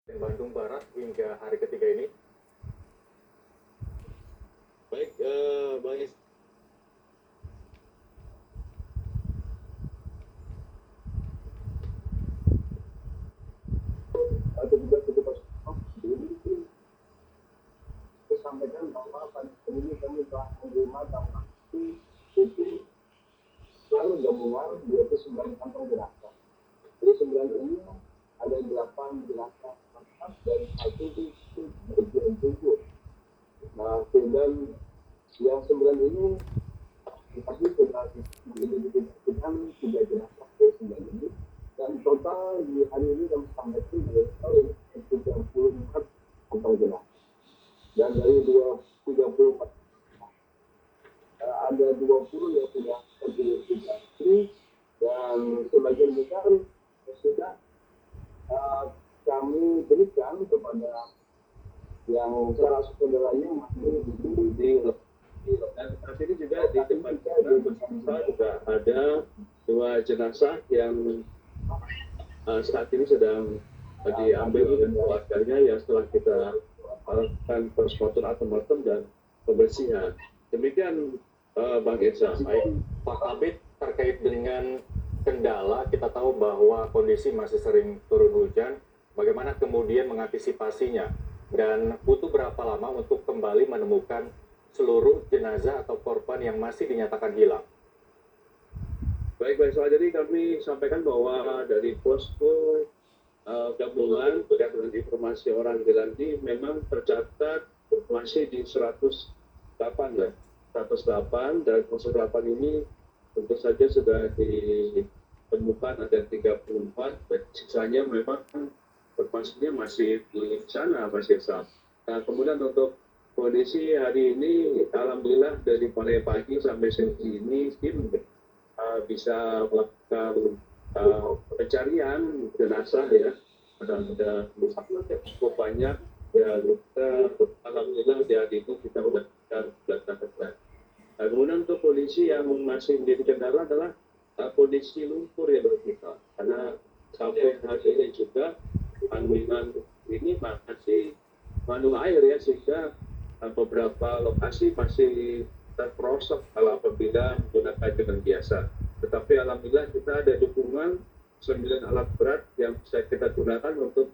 Bandung Barat hingga hari ketiga ini. Baik, Bang Is. Sampaikan bahwa pada ini kami telah menerima tambahan itu selalu gabungan 29 kantong jenazah. Jadi 9 ini ada 8 jenazah lengkap dan 1 itu bagian tubuh. Nah, dan yang 9 ini tadi sudah diidentifikasikan 3 jenazah dari 9 ini, dan total di hari ini kami sampaikan dari 34 kantong jenazah. Dan dari 34 ada 20 yang sudah teridentifikasi dan sebagian besar sudah kami berikan kepada yang salah saudaranya masih di Dan saat ini juga di tempat kita juga ada 2 jenazah yang saat ini sedang diambil oleh keluarganya yang setelah kita lakukan postmortem dan pembersihan. Demikian Bang Irsa. Baik, Pak Kabit, terkait dengan kendala, kita tahu bahwa kondisi masih sering turun hujan. Bagaimana kemudian mengantisipasinya? Dan butuh berapa lama untuk kembali menemukan seluruh jenazah atau korban yang masih dinyatakan hilang? Baik, jadi kami sampaikan bahwa dari posko gabungan berkait dengan informasi orang hilang ini memang tercatat masih di 108 ya. 108 dan 108 ini tentu saja sudah ditemukan ada 34, dan sisanya memang informasinya masih di sana, masih sama. Nah, kemudian untuk kondisi hari ini, alhamdulillah dari mulai pagi sampai siang ini tim bisa melakukan pencarian jenazah ya. Ada cukup banyak ya, kita alhamdulillah di hari ini kita sudah belajar. Nah, kemudian untuk kondisi yang masih menjadi kendala adalah kondisi lumpur ya kita, karena sampai hari ini juga kandungan ini masih mengandung air ya, sehingga beberapa lokasi masih terperosok kalau apabila menggunakan jalan biasa. Tetapi alhamdulillah kita ada dukungan 9 alat berat yang bisa kita gunakan untuk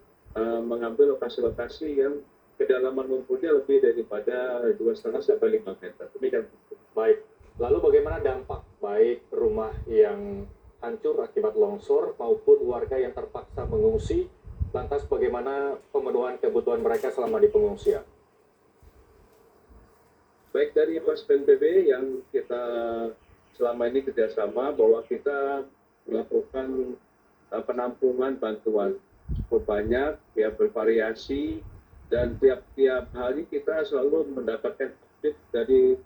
mengambil lokasi-lokasi yang kedalaman lumpurnya lebih daripada 2,5 sampai 5 meter. Demikian. Baik, lalu bagaimana dampak baik rumah yang hancur akibat longsor maupun warga yang terpaksa mengungsi? Lantas bagaimana pemenuhan kebutuhan mereka selama di pengungsian? Baik, dari pos BNPB yang kita selama ini kerjasama bahwa kita melakukan penampungan bantuan cukup banyak, ya bervariasi, dan tiap hari kita selalu mendapatkan update dari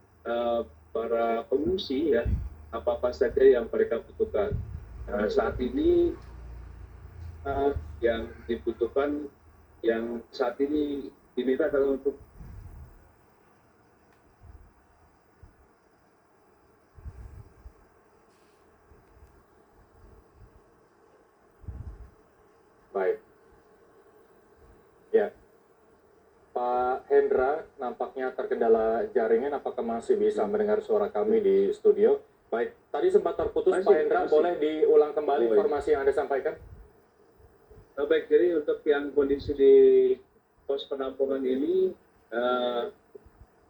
para pengungsi ya, apa-apa saja yang mereka butuhkan. Saat ini yang dibutuhkan, yang saat ini diminta adalah untuk Baik. Ya. Pak Hendra, nampaknya terkendala jaringan. Apakah masih bisa mendengar suara kami di studio? Baik, tadi sempat terputus. Pak Hendra, boleh diulang kembali informasi yang Anda sampaikan? Baik, jadi untuk yang kondisi di pos penampungan ini,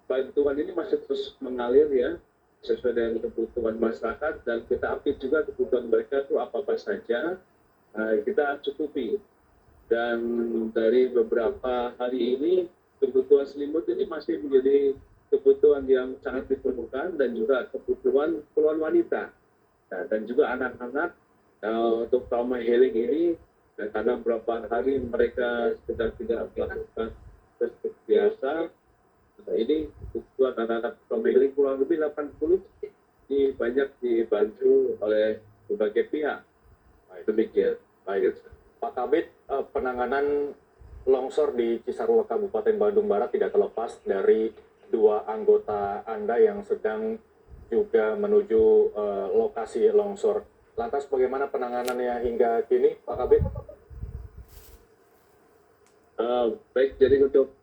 bantuan ini masih terus mengalir ya, sesuai dengan kebutuhan masyarakat, dan kita update juga kebutuhan mereka itu apa-apa saja, kita cukupi. Dan dari beberapa hari ini, kebutuhan selimut ini masih menjadi kebutuhan yang sangat diperlukan, dan juga kebutuhan keluarga wanita. Nah, dan juga anak-anak untuk trauma healing ini, karena beberapa hari mereka sudah tidak melakukan seperti biasa. Nah, ini kebutuhan anak-anak trauma healing kurang lebih 80 ini banyak dibantu oleh berbagai pihak. Demikian. Baik. Pak Kabit, penanganan longsor di Cisarua Kabupaten Bandung Barat tidak terlepas dari 2 anggota Anda yang sedang juga menuju lokasi longsor. Lantas bagaimana penanganannya hingga kini, Pak Kabit? Baik, jadi untuk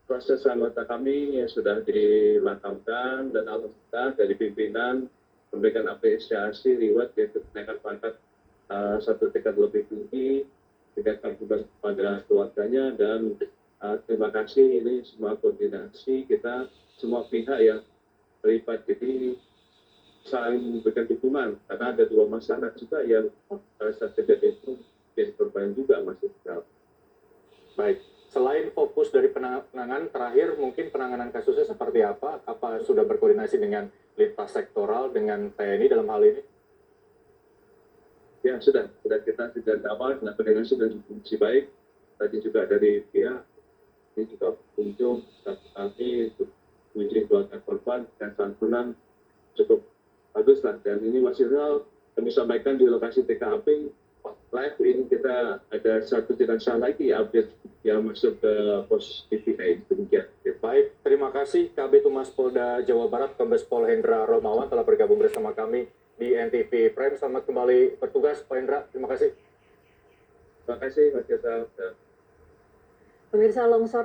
proses anggota kami yang sudah dimakamkan dan alhamdulillah dari pimpinan memberikan apresiasi reward yaitu kenaikan pangkat satu tingkat lebih tinggi, tingkatkan tugas kepada keluarganya dan terima kasih ini semua koordinasi kita semua pihak yang terlibat, jadi saling memberikan dukungan karena ada dua masyarakat juga yang pada saat kejadian itu jadi korban juga masih tetap. Baik, selain fokus dari penanganan, terakhir mungkin penanganan kasusnya seperti apa? Apa sudah berkoordinasi dengan lintas sektoral, dengan TNI dalam hal ini? Ya sudah kita sejak awal dan koordinasi dan fungsi baik. Tadi juga dari pihak ini juga kunjung kami untuk mengunjungi keluarga korban dan santunan cukup bagus lah. Dan ini masih kami sampaikan di lokasi TKP live ini kita ada satu jenazah lagi update yang masuk ke pos TPI demikian. Baik, terima kasih KB Tumas Polda Jawa Barat Kombes Pol Hendra Romawan telah bergabung bersama kami di NTV Prime. Selamat kembali bertugas Pak Hendra, terima kasih. Terima kasih Mas Yasa. Pemirsa, longsor